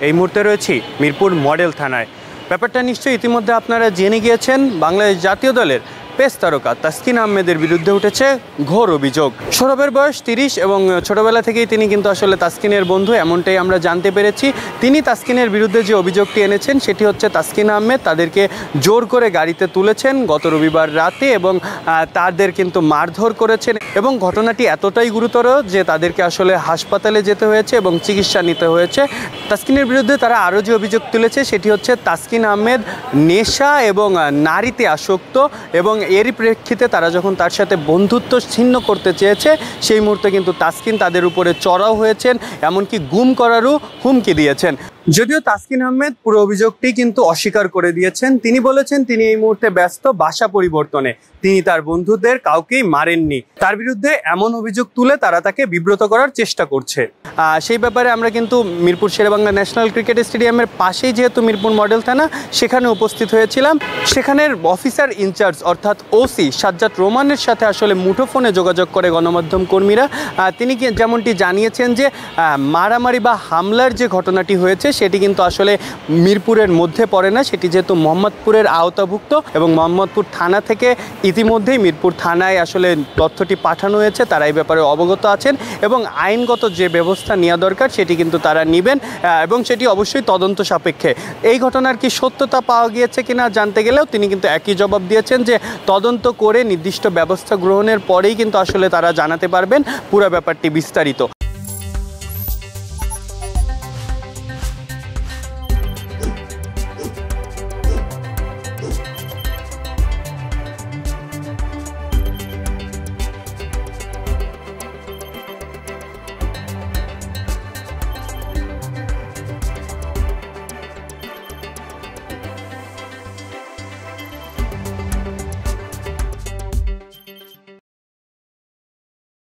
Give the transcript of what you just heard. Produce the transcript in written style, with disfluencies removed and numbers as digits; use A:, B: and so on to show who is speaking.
A: এই মুহূর্তে রয়েছি মিরপুর মডেল থানায়। ব্যাপারটা নিশ্চয়ই ইতিমধ্যে আপনারা জেনে গিয়েছেন, বাংলাদেশ জাতীয় দলের পেস তারকা তাসকিন আহমেদের বিরুদ্ধে উঠেছে ঘোর অভিযোগ। সৌরভের বয়স 30 এবং ছোটবেলা থেকেই তিনি কিন্তু আসলে তাসকিনের বন্ধু, এমনটাই আমরা জানতে পেরেছি। তিনি তাসকিনের বিরুদ্ধে যে অভিযোগটি এনেছেন সেটি হচ্ছে তাসকিন আহমেদ তাদেরকে জোর করে গাড়িতে তুলেছেন গত রবিবার রাতে এবং তাদের কিন্তু মারধর করেছেন এবং ঘটনাটি এতটাই গুরুতর যে তাদেরকে আসলে হাসপাতালে যেতে হয়েছে এবং চিকিৎসা নিতে হয়েছে। তাসকিনের বিরুদ্ধে তারা আরও যে অভিযোগ তুলেছে সেটি হচ্ছে তাসকিন আহমেদ নেশা এবং নারীতে আসক্ত এবং এরই প্রেক্ষিতে তারা যখন তার সাথে বন্ধুত্ব ছিন্ন করতে চেয়েছে সেই মুহূর্তে কিন্তু তাসকিন তাদের উপরে চড়াও হয়েছেন, এমনকি গুম করারও হুমকি দিয়েছেন। যদিও তাসকিন আহমেদ পুরো অভিযোগটি কিন্তু অস্বীকার করে দিয়েছেন। তিনি বলেছেন তিনি এই মুহূর্তে ব্যস্ত বাসা পরিবর্তনে, তিনি তার বন্ধুদের কাউকেই মারেননি। তার বিরুদ্ধে এমন অভিযোগ তুলে তারা তাকে বিব্রত করার চেষ্টা করছে। সেই ব্যাপারে আমরা কিন্তু মিরপুর শেরেবাংলা ন্যাশনাল ক্রিকেট স্টেডিয়ামের পাশেই যেহেতু মিরপুর মডেল থানা, সেখানে উপস্থিত হয়েছিলাম। সেখানের অফিসার ইনচার্জ অর্থাৎ ওসি সাজ্জাদ রোমানের সাথে আসলে মুঠোফোনে যোগাযোগ করে গণমাধ্যম কর্মীরা। তিনি যেমনটি জানিয়েছেন যে মারামারি বা হামলার যে ঘটনাটি হয়েছে সেটি কিন্তু আসলে মিরপুরের মধ্যে পড়ে না, সেটি যেহেতু মোহাম্মদপুরের আওতাভুক্ত এবং মোহাম্মদপুর থানা থেকে ইতিমধ্যেই মিরপুর থানায় আসলে তথ্যটি পাঠানো হয়েছে। তারা এই ব্যাপারে অবগত আছেন এবং আইনগত যে ব্যবস্থা নেওয়া দরকার সেটি কিন্তু তারা নেবেন এবং সেটি অবশ্যই তদন্ত সাপেক্ষে। এই ঘটনার কি সত্যতা পাওয়া গিয়েছে কিনা জানতে গেলেও তিনি কিন্তু একই জবাব দিয়েছেন যে তদন্ত করে নির্দিষ্ট ব্যবস্থা গ্রহণের পরেই কিন্তু আসলে তারা জানাতে পারবেন পুরো ব্যাপারটি বিস্তারিত।